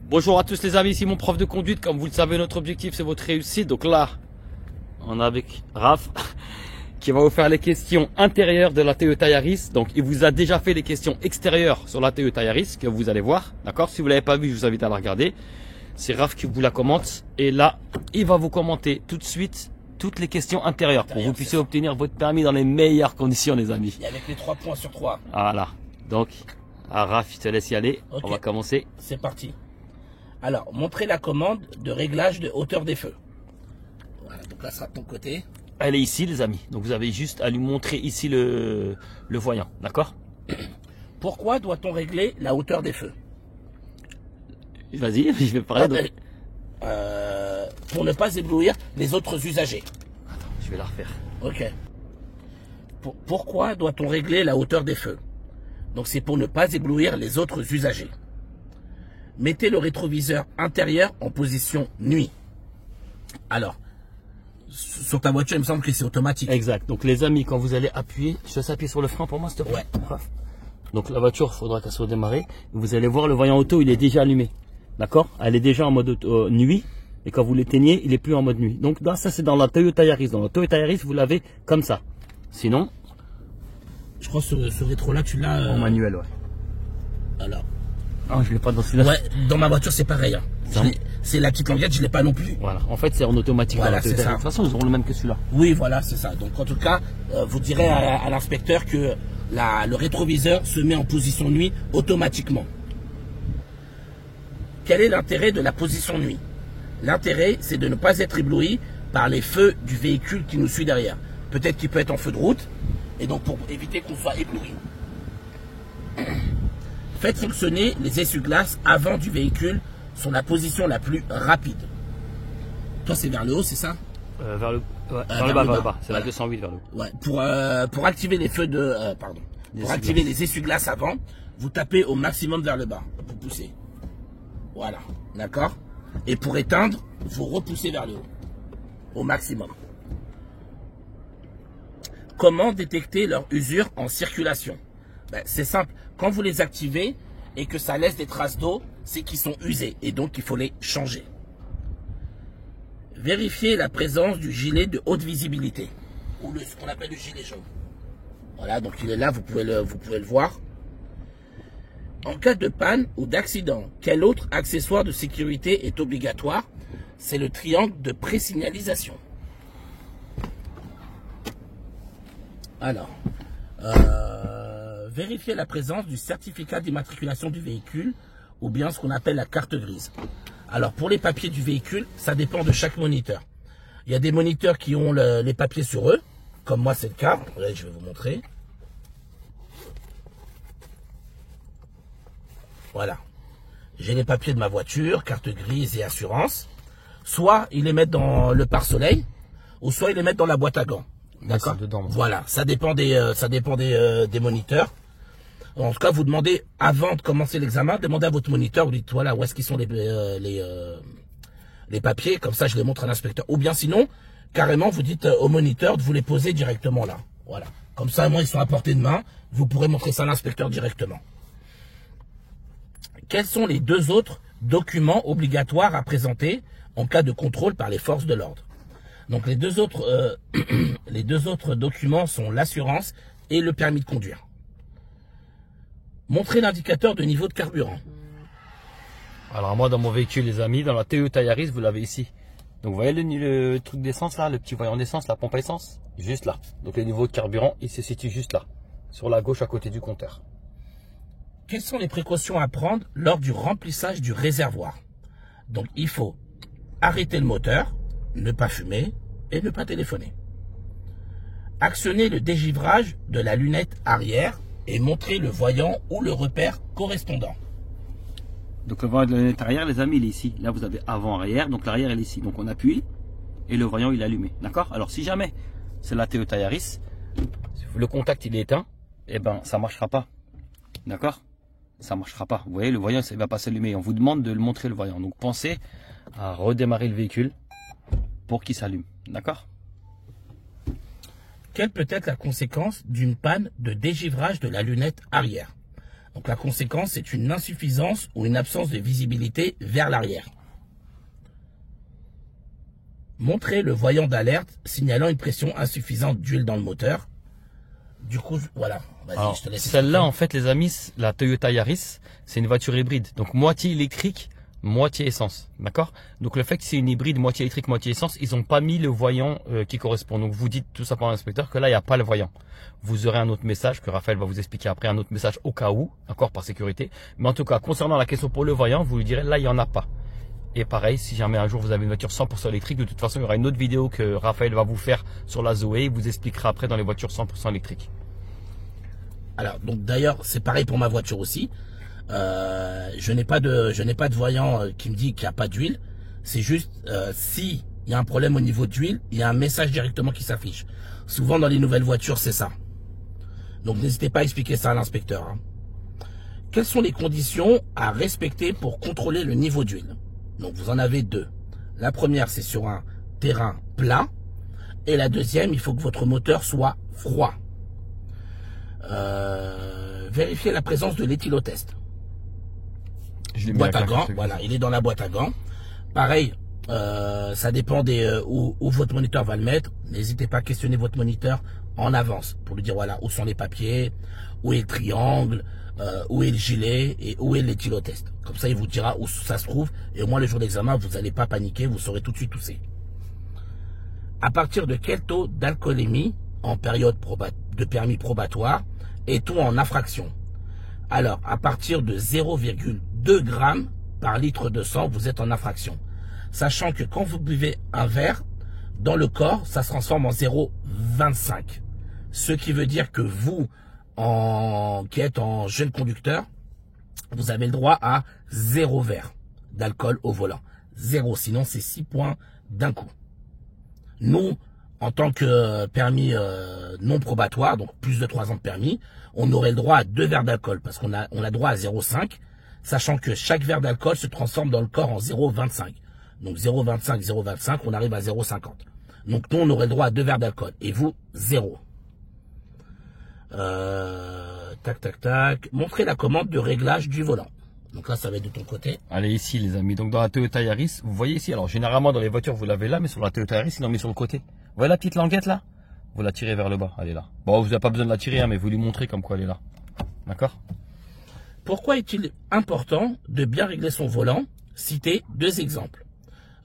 Bonjour à tous les amis, ici mon prof de conduite. Comme vous le savez, notre objectif c'est votre réussite. Donc là, on est avec Raph qui va vous faire les questions intérieures de la Toyota Yaris. Donc il vous a déjà fait les questions extérieures sur la Toyota Yaris que vous allez voir. D'accord? Si vous ne l'avez pas vu, je vous invite à la regarder. C'est Raph qui vous la commente. Et là, il va vous commenter tout de suite toutes les questions intérieures pour que vous puissiez obtenir votre permis dans les meilleures conditions, les amis. Et avec les 3 points sur 3. Voilà. Donc, Raph, je te laisse y aller. Okay. On va commencer. C'est parti. Alors, montrer la commande de réglage de hauteur des feux. Voilà, donc là, ça sera de ton côté. Elle est ici, les amis. Donc, vous avez juste à lui montrer ici le voyant. D'accord? Pourquoi doit-on régler la hauteur des feux? Vas-y, je vais parler. Donc... pour ne pas éblouir les autres usagers. Attends, je vais la refaire. Ok. Pourquoi doit-on régler la hauteur des feux? Donc, c'est pour ne pas éblouir les autres usagers. Mettez le rétroviseur intérieur en position nuit. Alors, sur ta voiture, il me semble que c'est automatique. Exact. Donc les amis, quand vous allez appuyer, je laisse appuyer sur le frein pour moi, s'il te plaît. Ouais. Donc la voiture, il faudra qu'elle soit démarrée. Vous allez voir le voyant auto, il est déjà allumé. D'accord? Elle est déjà en mode nuit. Et quand vous l'éteignez, il est plus en mode nuit. Donc là, ça c'est dans la Toyota Yaris. Dans la Toyota Yaris, vous l'avez comme ça. Sinon, je crois que ce rétro-là, tu l'as... en manuel, ouais. Alors... Ah, je l'ai pas dans celui-là. Ouais, dans ma voiture, c'est pareil. Hein. C'est la petite languette, je l'ai pas non plus. Voilà. En fait, c'est en automatique. Voilà, c'est ça. De toute façon, ils auront le même que celui-là. Oui, voilà, c'est ça. Donc, en tout cas, vous direz à l'inspecteur que le rétroviseur se met en position nuit automatiquement. Quel est l'intérêt de la position nuit? L'intérêt, c'est de ne pas être ébloui par les feux du véhicule qui nous suit derrière. Peut-être qu'il peut être en feu de route, et donc pour éviter qu'on soit ébloui. Faites fonctionner les essuie-glaces avant du véhicule sur la position la plus rapide. Toi, c'est vers le haut, c'est ça? Vers le bas. C'est la 208 vers le haut. Ouais. Pour activer les feux de... pour activer les essuie-glaces avant, vous tapez au maximum vers le bas. Vous poussez. Voilà. D'accord? Et pour éteindre, vous repoussez vers le haut. Au maximum. Comment détecter leur usure en circulation? Ben, c'est simple. Quand vous les activez et que ça laisse des traces d'eau, c'est qu'ils sont usés et donc il faut les changer. Vérifiez la présence du gilet de haute visibilité ou ce qu'on appelle le gilet jaune. Voilà, donc il est là, vous pouvez le voir. En cas de panne ou d'accident, quel autre accessoire de sécurité est obligatoire? C'est le triangle de présignalisation. Alors, vérifier la présence du certificat d'immatriculation du véhicule ou bien ce qu'on appelle la carte grise. Alors pour les papiers du véhicule, ça dépend de chaque moniteur. Il y a des moniteurs qui ont les papiers sur eux, comme moi c'est le cas. Là, je vais vous montrer. Voilà. J'ai les papiers de ma voiture, carte grise et assurance. Soit ils les mettent dans le pare-soleil, ou soit ils les mettent dans la boîte à gants. D'accord. Voilà, ça dépend des moniteurs. En tout cas, vous demandez, avant de commencer l'examen, demandez à votre moniteur, vous dites, voilà, où est-ce qu'ils sont les papiers, comme ça je les montre à l'inspecteur. Ou bien sinon, carrément, vous dites au moniteur de vous les poser directement là. Voilà. Comme ça, moi, ils sont à portée de main, vous pourrez montrer ça à l'inspecteur directement. Quels sont les 2 autres documents obligatoires à présenter en cas de contrôle par les forces de l'ordre? Donc les deux autres documents sont l'assurance et le permis de conduire. Montrez l'indicateur de niveau de carburant. Alors moi dans mon véhicule les amis, dans la Toyota Yaris, vous l'avez ici. Donc vous voyez le truc d'essence là, le petit voyant d'essence, la pompe à essence, juste là. Donc le niveau de carburant, il se situe juste là, sur la gauche à côté du compteur. Quelles sont les précautions à prendre lors du remplissage du réservoir? Donc il faut arrêter le moteur, ne pas fumer et ne pas téléphoner. Actionnez le dégivrage de la lunette arrière et montrez le voyant ou le repère correspondant. Donc le voyant de la lunette arrière, les amis, il est ici. Là, vous avez avant-arrière, donc l'arrière, elle est ici. Donc on appuie et le voyant, il est allumé. D'accord? Alors si jamais c'est la Toyota Yaris, le contact, il est éteint, eh ben ça ne marchera pas. D'accord? Ça ne marchera pas. Vous voyez, le voyant, ça ne va pas s'allumer. On vous demande de le montrer, le voyant. Donc pensez à redémarrer le véhicule pour qu'il s'allume. D'accord? Quelle peut être la conséquence d'une panne de dégivrage de la lunette arrière? Donc la conséquence, c'est une insuffisance ou une absence de visibilité vers l'arrière. Montrer le voyant d'alerte signalant une pression insuffisante d'huile dans le moteur. Du coup, voilà. Vas-y, je te laisse. Celle-là, en fait, les amis, la Toyota Yaris, c'est une voiture hybride. Donc moitié électrique, moitié essence. D'accord? Donc le fait que c'est une hybride, moitié électrique, moitié essence, ils n'ont pas mis le voyant qui correspond. Donc vous dites tout simplement à l'inspecteur que là, il n'y a pas le voyant. Vous aurez un autre message que Raphaël va vous expliquer après, un autre message au cas où, encore par sécurité. Mais en tout cas, concernant la question pour le voyant, vous lui direz là, il n'y en a pas. Et pareil, si jamais un jour vous avez une voiture 100% électrique, de toute façon, il y aura une autre vidéo que Raphaël va vous faire sur la Zoé. Il vous expliquera après dans les voitures 100% électriques. Alors, donc d'ailleurs, c'est pareil pour ma voiture aussi. Je n'ai pas de voyant qui me dit qu'il n'y a pas d'huile. C'est juste si il y a un problème au niveau d'huile, il y a un message directement qui s'affiche. Souvent dans les nouvelles voitures, c'est ça. Donc n'hésitez pas à expliquer ça à l'inspecteur. Hein. Quelles sont les conditions à respecter pour contrôler le niveau d'huile? Donc vous en avez deux. La première, c'est sur un terrain plat. Et la deuxième, il faut que votre moteur soit froid. Vérifiez la présence de l'éthylotest. Boîte à gants, voilà, il est dans la boîte à gants. Pareil, ça dépend où votre moniteur va le mettre. N'hésitez pas à questionner votre moniteur en avance pour lui dire voilà où sont les papiers, où est le triangle, où est le gilet et où est l'éthylotest. Comme ça, il vous dira où ça se trouve et au moins le jour d'examen, vous n'allez pas paniquer, vous saurez tout de suite où c'est. À partir de quel taux d'alcoolémie en période de permis probatoire est-on en infraction? Alors, à partir de 0,2 grammes par litre de sang, vous êtes en infraction. Sachant que quand vous buvez un verre, dans le corps, ça se transforme en 0,25. Ce qui veut dire que vous, qui êtes en jeune conducteur, vous avez le droit à 0 verre d'alcool au volant. 0, sinon c'est 6 points d'un coup. Nous, en tant que permis non probatoire, donc plus de 3 ans de permis, on aurait le droit à 2 verres d'alcool parce qu'on a droit à 0,5, sachant que chaque verre d'alcool se transforme dans le corps en 0,25. Donc 0,25, 0,25, on arrive à 0,50. Donc nous, on aurait le droit à 2 verres d'alcool. Et vous, 0. Tac, tac, tac. Montrez la commande de réglage du volant. Donc là, ça va être de ton côté. Allez, ici, les amis. Donc dans la Toyota Yaris, vous voyez ici. Alors généralement, dans les voitures, vous l'avez là, mais sur la Toyota Yaris, ils l'ont mis sur le côté. Vous voyez la petite languette là? Vous la tirez vers le bas. Elle est là. Bon, vous n'avez pas besoin de la tirer, hein, mais vous lui montrez comme quoi elle est là. D'accord? Pourquoi est-il important de bien régler son volant? Citez 2 exemples.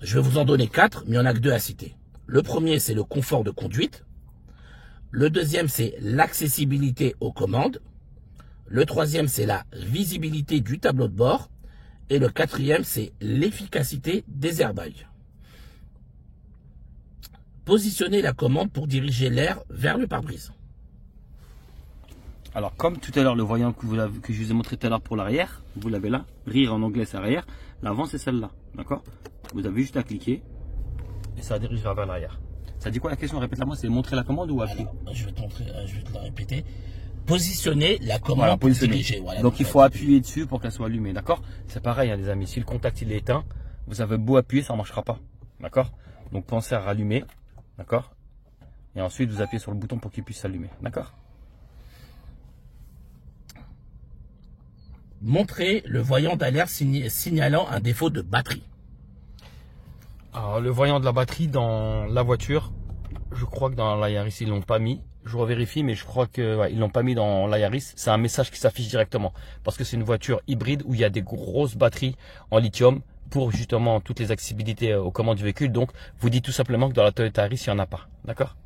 Je vais vous en donner 4, mais il n'y en a que 2 à citer. Le premier, c'est le confort de conduite. Le deuxième, c'est l'accessibilité aux commandes. Le troisième, c'est la visibilité du tableau de bord. Et le quatrième, c'est l'efficacité des airbags. Positionnez la commande pour diriger l'air vers le pare-brise. Alors, comme tout à l'heure, le voyant que je vous ai montré tout à l'heure pour l'arrière, vous l'avez là. Rire en anglais, c'est arrière. L'avant, c'est celle-là. D'accord? Vous avez juste à cliquer et ça dirige vers l'arrière. Ça dit quoi la question? Répète-la moi, c'est montrer la commande ou appuyer? Je vais te la répéter. Positionner la commande pour diriger. Voilà, donc il faut appuyer dessus pour qu'elle soit allumée. D'accord? C'est pareil, hein, les amis. Si le contact il est éteint, vous avez beau appuyer, ça ne marchera pas. D'accord? Donc pensez à rallumer. D'accord? Et ensuite, vous appuyez sur le bouton pour qu'il puisse s'allumer. D'accord? Montrez le voyant d'alerte signalant un défaut de batterie. Alors, le voyant de la batterie dans la voiture, je crois que dans la Yaris, ils l'ont pas mis. Je revérifie, mais je crois que ouais, ils l'ont pas mis dans la Yaris. C'est un message qui s'affiche directement. Parce que c'est une voiture hybride où il y a des grosses batteries en lithium pour justement toutes les accessibilités aux commandes du véhicule. Donc, vous dites tout simplement que dans la Toyota Yaris, il n'y en a pas. D'accord?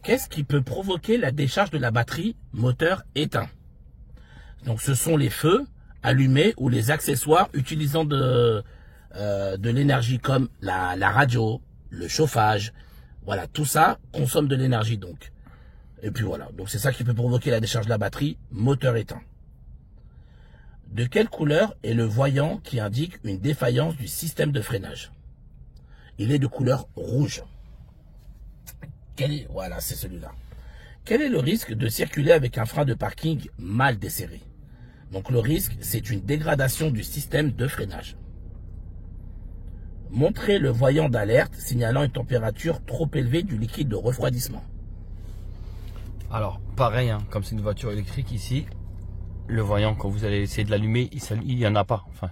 Qu'est-ce qui peut provoquer la décharge de la batterie moteur éteint? Donc, ce sont les feux allumés ou les accessoires utilisant de l'énergie comme la radio, le chauffage. Voilà, tout ça consomme de l'énergie donc. Et puis voilà, donc c'est ça qui peut provoquer la décharge de la batterie, moteur éteint. De quelle couleur est le voyant qui indique une défaillance du système de freinage? Il est de couleur rouge. Voilà, c'est celui-là. Quel est le risque de circuler avec un frein de parking mal desserré? Donc le risque, c'est une dégradation du système de freinage. Montrez le voyant d'alerte signalant une température trop élevée du liquide de refroidissement. Alors, pareil, hein, comme c'est une voiture électrique ici, le voyant, quand vous allez essayer de l'allumer, il n'y en a pas. Enfin,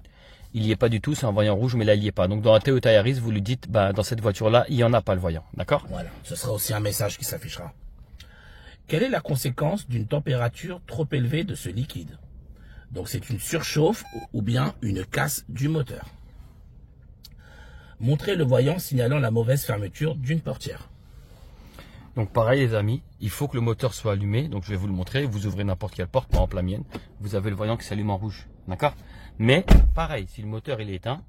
il n'y est pas du tout, c'est un voyant rouge, mais là, il n'y est pas. Donc, dans la Toyota Yaris, vous lui dites, bah, dans cette voiture-là, il n'y en a pas le voyant. D'accord? Voilà, ce sera aussi un message qui s'affichera. Quelle est la conséquence d'une température trop élevée de ce liquide? Donc, c'est une surchauffe ou bien une casse du moteur. Montrez le voyant signalant la mauvaise fermeture d'une portière. Donc pareil les amis, il faut que le moteur soit allumé. Donc je vais vous le montrer, vous ouvrez n'importe quelle porte, par exemple la mienne, vous avez le voyant qui s'allume en rouge, d'accord? Mais pareil, si le moteur il est éteint,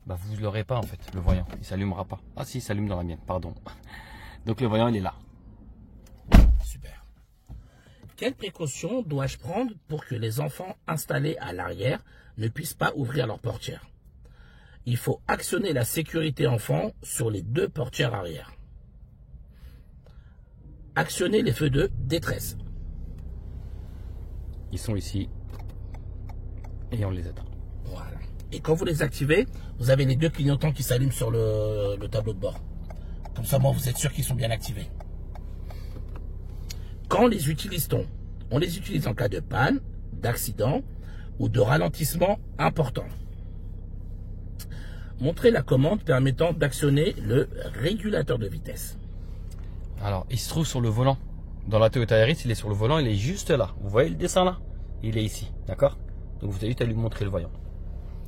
bah, vous ne l'aurez pas en fait, le voyant, il ne s'allumera pas. Ah si, il s'allume dans la mienne, pardon. Donc le voyant il est là. Super. Quelles précautions dois-je prendre pour que les enfants installés à l'arrière ne puissent pas ouvrir leur portière? Il faut actionner la sécurité enfant sur les deux portières arrière. Actionnez les feux de détresse. Ils sont ici et on les éteint. Voilà. Et quand vous les activez, vous avez les deux clignotants qui s'allument sur le tableau de bord. Comme ça, bon, vous êtes sûr qu'ils sont bien activés. Quand les utilise-t-on? On les utilise en cas de panne, d'accident ou de ralentissement important. Montrez la commande permettant d'actionner le régulateur de vitesse. Alors, il se trouve sur le volant. Dans la Toyota Yaris, il est sur le volant, il est juste là. Vous voyez le dessin là? Il est ici, d'accord? Donc, vous avez juste à lui montrer le voyant.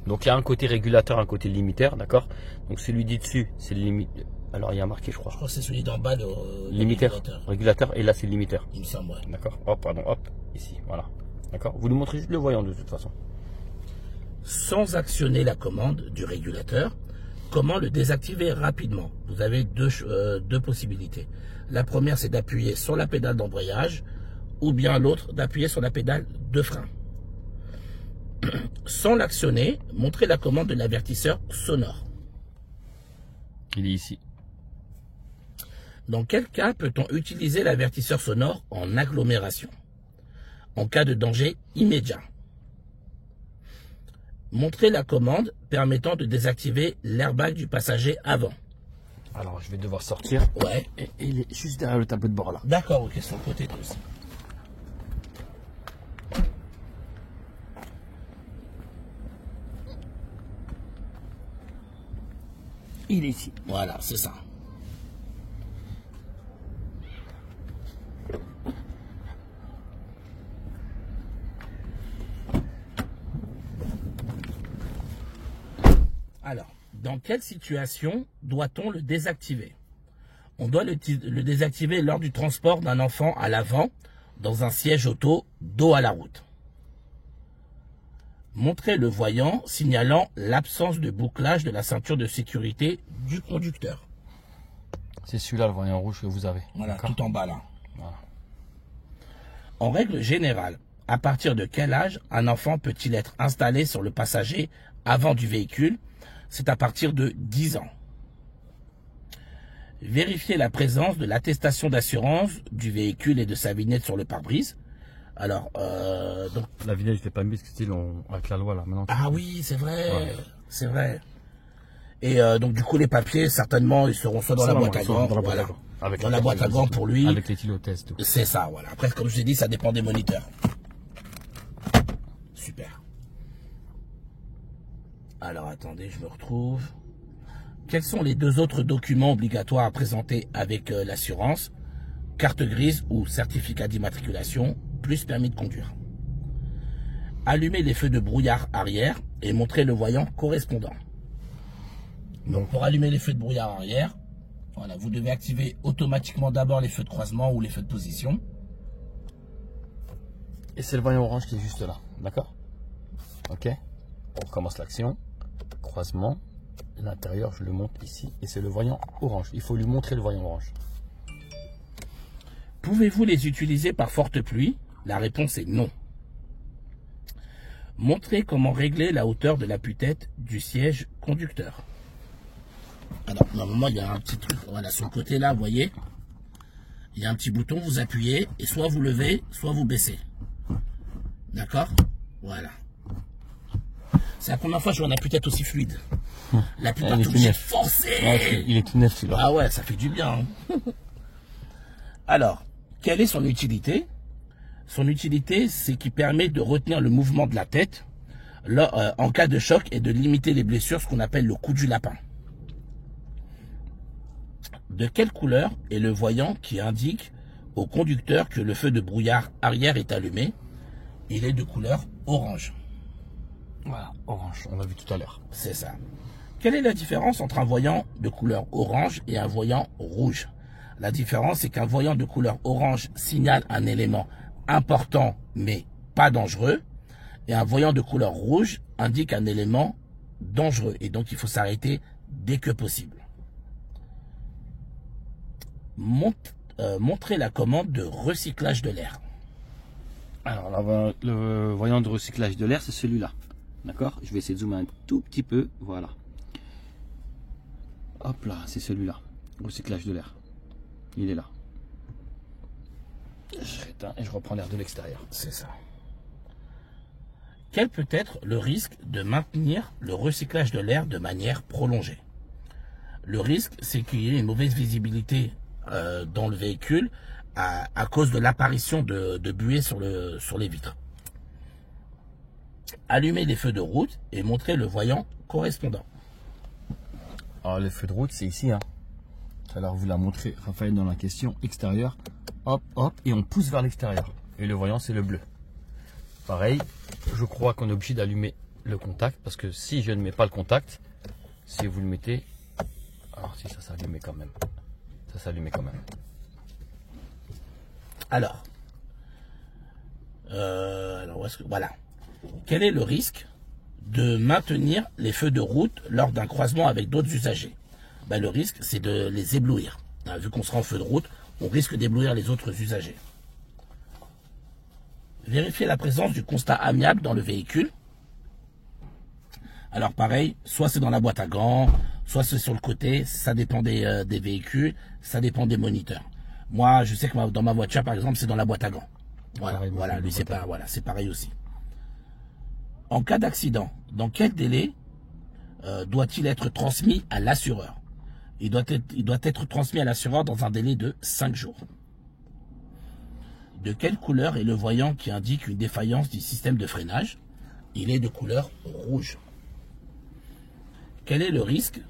Donc, il y a un côté régulateur, un côté limiteur, d'accord? Donc, celui du dessus, c'est le limiteur. Alors, il y a marqué, je crois. Je crois que c'est celui d'en bas, le limiteur. Régulateur, et là, c'est le limiteur. Il me semble, ouais. D'accord? Hop, pardon, hop, ici, voilà. D'accord? Vous lui montrez juste le voyant de toute façon. Sans actionner la commande du régulateur, comment le désactiver rapidement? Vous avez deux possibilités. La première, c'est d'appuyer sur la pédale d'embrayage ou bien l'autre, d'appuyer sur la pédale de frein. Sans l'actionner, montrez la commande de l'avertisseur sonore. Il est ici. Dans quel cas peut-on utiliser l'avertisseur sonore en agglomération? En cas de danger immédiat. Montrez la commande permettant de désactiver l'airbag du passager avant. Alors, je vais devoir sortir. Ouais. Et il est juste derrière le tableau de bord là. D'accord, ok, sur le côté tous. Il est ici. Voilà, c'est ça. Alors, dans quelle situation doit-on le désactiver? On doit le désactiver lors du transport d'un enfant à l'avant, dans un siège auto, dos à la route. Montrez le voyant signalant l'absence de bouclage de la ceinture de sécurité du conducteur. C'est celui-là le voyant rouge que vous avez. Voilà, tout en bas là. Voilà. En règle générale, à partir de quel âge un enfant peut-il être installé sur le passager avant du véhicule? C'est à partir de 10 ans. Vérifiez la présence de l'attestation d'assurance du véhicule et de sa vignette sur le pare-brise. Alors, donc... La vignette, je l'ai pas mise, parce que avec la loi là. Maintenant, ah oui, c'est vrai, ouais. C'est vrai. Et donc du coup, les papiers, certainement, ils seront soit dans la boîte à gants, voilà. Dans la boîte à gants pour lui. Avec les tylotests. C'est ça, voilà. Après, comme je vous ai dit, ça dépend des moniteurs. Super. Alors, attendez, je me retrouve. Quels sont les deux autres documents obligatoires à présenter avec l'assurance? Carte grise ou certificat d'immatriculation, plus permis de conduire. Allumez les feux de brouillard arrière et montrez le voyant correspondant. Donc, pour allumer les feux de brouillard arrière, voilà, vous devez activer automatiquement d'abord les feux de croisement ou les feux de position. Et c'est le voyant orange qui est juste là, d'accord? Ok. On commence l'action. Croisement. L'intérieur, je le monte ici. Et c'est le voyant orange. Il faut lui montrer le voyant orange. Pouvez-vous les utiliser par forte pluie? La réponse est non. Montrez comment régler la hauteur de l'appui-tête du siège conducteur. Alors, normalement, il y a un petit truc, voilà, sur le côté là, vous voyez, il y a un petit bouton, vous appuyez, et soit vous levez, soit vous baissez. D'accord? Voilà. C'est la première fois que je vois un appui-tête aussi fluide. L'appui-tête obligé forcé. Ouais, il est tout neuf celui-là. Ah ouais, ça fait du bien. Hein. Alors, quelle est son utilité? Son utilité, c'est qu'il permet de retenir le mouvement de la tête en cas de choc et de limiter les blessures, ce qu'on appelle le coup du lapin. De quelle couleur est le voyant qui indique au conducteur que le feu de brouillard arrière est allumé? Il est de couleur orange. Voilà, orange, on l'a vu tout à l'heure. C'est ça. Quelle est la différence entre un voyant de couleur orange et un voyant rouge? La différence, c'est qu'un voyant de couleur orange signale un élément important mais pas dangereux, et un voyant de couleur rouge indique un élément dangereux, et donc il faut s'arrêter dès que possible. Montrez la commande de recyclage de l'air. Alors le voyant de recyclage de l'air, c'est celui-là. D'accord? Je vais essayer de zoomer un tout petit peu. Voilà. Hop là, c'est celui-là. Recyclage de l'air. Il est là. Je réteins et je reprends l'air de l'extérieur. C'est ça. Quel peut être le risque de maintenir le recyclage de l'air de manière prolongée? Le risque, c'est qu'il y ait une mauvaise visibilité dans le véhicule à cause de l'apparition de buée sur les vitres. Allumez les feux de route et montrez le voyant correspondant. Alors les feux de route, c'est ici. Tout à l'heure, vous l'a montré, Raphaël, dans la question extérieure. Hop, hop, et on pousse vers l'extérieur. Et le voyant, c'est le bleu. Pareil, je crois qu'on est obligé d'allumer le contact, parce que si je ne mets pas le contact, si vous le mettez... Alors si, ça s'allumait quand même. Ça s'allumait quand même. Alors voilà. Quel est le risque de maintenir les feux de route lors d'un croisement avec d'autres usagers? Le risque, c'est de les éblouir. Vu qu'on sera en feu de route, on risque d'éblouir les autres usagers. Vérifiez la présence du constat amiable dans le véhicule. Alors pareil, soit c'est dans la boîte à gants, soit c'est sur le côté, ça dépend des véhicules, ça dépend des moniteurs. Moi, je sais que dans ma voiture, par exemple, c'est dans la boîte à gants. Voilà, lui c'est pas, voilà, c'est pareil aussi. En cas d'accident, dans quel délai doit-il être transmis à l'assureur? Il doit être transmis à l'assureur dans un délai de 5 jours. De quelle couleur est le voyant qui indique une défaillance du système de freinage? Il est de couleur rouge. Quel est le risque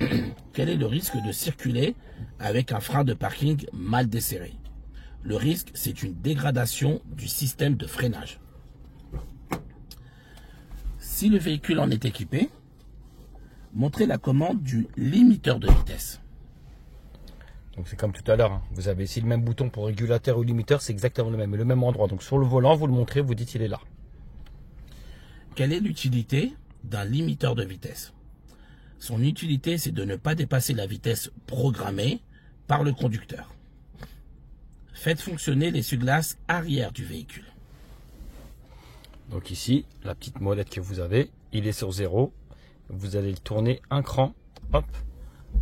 de circuler avec un frein de parking mal desserré? Le risque, c'est une dégradation du système de freinage. Si le véhicule en est équipé, montrez la commande du limiteur de vitesse. Donc c'est comme tout à l'heure, vous avez ici le même bouton pour régulateur ou limiteur, c'est exactement le même endroit. Donc sur le volant, vous le montrez, vous dites il est là. Quelle est l'utilité d'un limiteur de vitesse? Son utilité, c'est de ne pas dépasser la vitesse programmée par le conducteur. Faites fonctionner l'essuie-glace arrière du véhicule. Donc ici, la petite molette que vous avez, il est sur 0. Vous allez le tourner un cran, hop,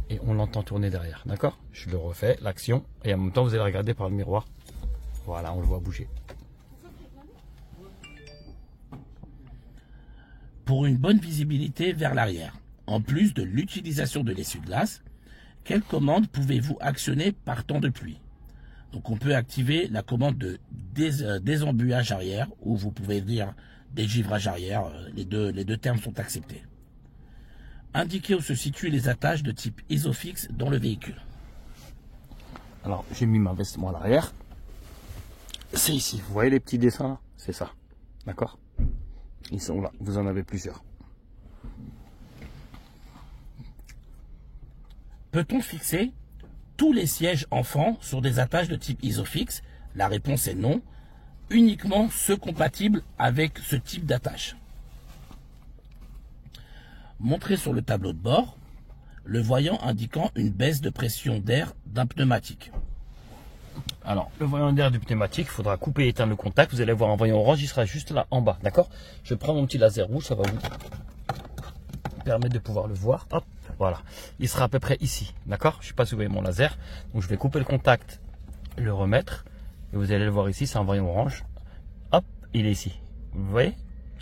et on l'entend tourner derrière, d'accord? Je le refais, l'action, et en même temps, vous allez regarder par le miroir. Voilà, on le voit bouger. Pour une bonne visibilité vers l'arrière, en plus de l'utilisation de l'essuie-glace, quelle commande pouvez-vous actionner par temps de pluie? Donc on peut activer la commande de désembuage arrière, ou vous pouvez dire dégivrage arrière, les deux termes sont acceptés. Indiquez où se situent les attaches de type Isofix dans le véhicule. Alors j'ai mis ma veste moi à l'arrière. C'est ici, vous voyez les petits dessins là? C'est ça, d'accord? Ils sont là, vous en avez plusieurs. Peut-on fixer tous les sièges enfants sur des attaches de type Isofix? La réponse est non. Uniquement ceux compatibles avec ce type d'attache. Montrez sur le tableau de bord le voyant indiquant une baisse de pression d'air d'un pneumatique. Alors, le voyant d'air du pneumatique, il faudra couper et éteindre le contact. Vous allez voir un voyant orange, il sera juste là en bas, d'accord? Je prends mon petit laser rouge, ça va vous permettre de pouvoir le voir. Hop, voilà. Il sera à peu près ici, d'accord? Je ne sais pas si vous voyez mon laser. Donc, je vais couper le contact, le remettre. Et vous allez le voir ici, c'est un voyant orange. Hop, il est ici. Vous voyez?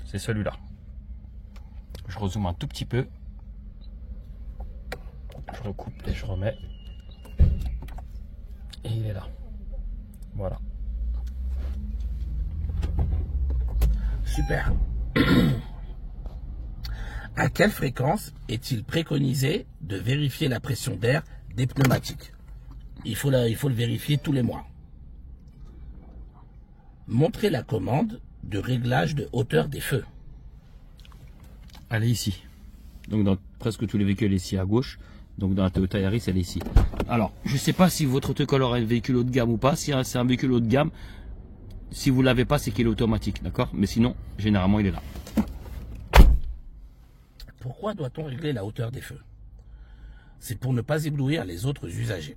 C'est celui-là. Je rezoome un tout petit peu. Je recoupe et je remets. Et il est là. Voilà. Super. À quelle fréquence est-il préconisé de vérifier la pression d'air des pneumatiques? Il faut le vérifier tous les mois. Montrez la commande de réglage de hauteur des feux. Elle est ici. Donc dans presque tous les véhicules, elle est ici à gauche. Donc dans la Toyota Yaris, elle est ici. Alors, je ne sais pas si votre autocollant est un véhicule haut de gamme ou pas. Si c'est un véhicule haut de gamme, si vous ne l'avez pas, c'est qu'il est automatique, d'accord? Mais sinon, généralement, il est là. Pourquoi doit-on régler la hauteur des feux? C'est pour ne pas éblouir les autres usagers.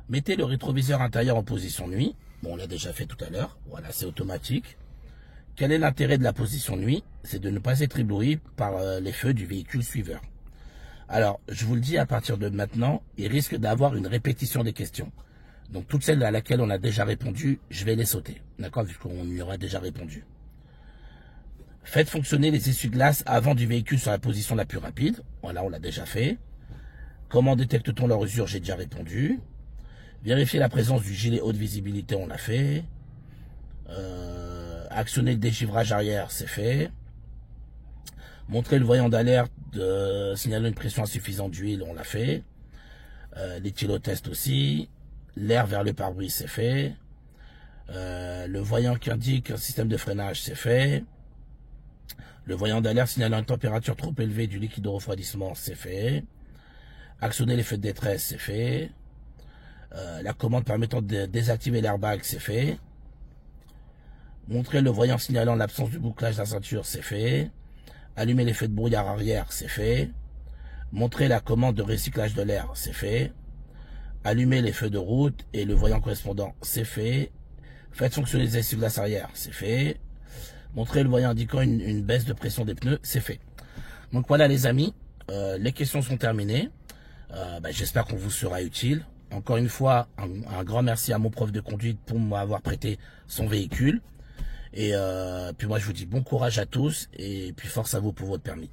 Mettez le rétroviseur intérieur en position nuit. Bon, on l'a déjà fait tout à l'heure. Voilà, c'est automatique. Quel est l'intérêt de la position nuit? C'est de ne pas être ébloui par les feux du véhicule suiveur. Alors, je vous le dis, à partir de maintenant, il risque d'avoir une répétition des questions. Donc, toutes celles à laquelle on a déjà répondu, je vais les sauter. D'accord? Vu qu'on y aura déjà répondu. Faites fonctionner les essuie-glaces avant du véhicule sur la position la plus rapide. Voilà, on l'a déjà fait. Comment détecte-t-on leur usure? J'ai déjà répondu. Vérifier la présence du gilet haute visibilité, on l'a fait. Actionner le dégivrage arrière, c'est fait. Montrer le voyant d'alerte signalant une pression insuffisante d'huile, on l'a fait. L'éthylotest aussi. L'air vers le pare-brise, c'est fait. Le voyant qui indique un système de freinage, c'est fait. Le voyant d'alerte signalant une température trop élevée du liquide de refroidissement, c'est fait. Actionner les feux de détresse, c'est fait. La commande permettant de désactiver l'airbag, c'est fait. Montrer le voyant signalant l'absence du bouclage de la ceinture, c'est fait. Allumer les feux de brouillard arrière, c'est fait. Montrer la commande de recyclage de l'air, c'est fait. Allumer les feux de route et le voyant correspondant, c'est fait. Faites fonctionner les essuie-glaces arrière, c'est fait. Montrer le voyant indiquant une baisse de pression des pneus, c'est fait. Donc voilà les amis, les questions sont terminées. J'espère qu'on vous sera utile. Encore une fois, un grand merci à mon prof de conduite pour m'avoir prêté son véhicule. Et puis moi je vous dis bon courage à tous et puis force à vous pour votre permis.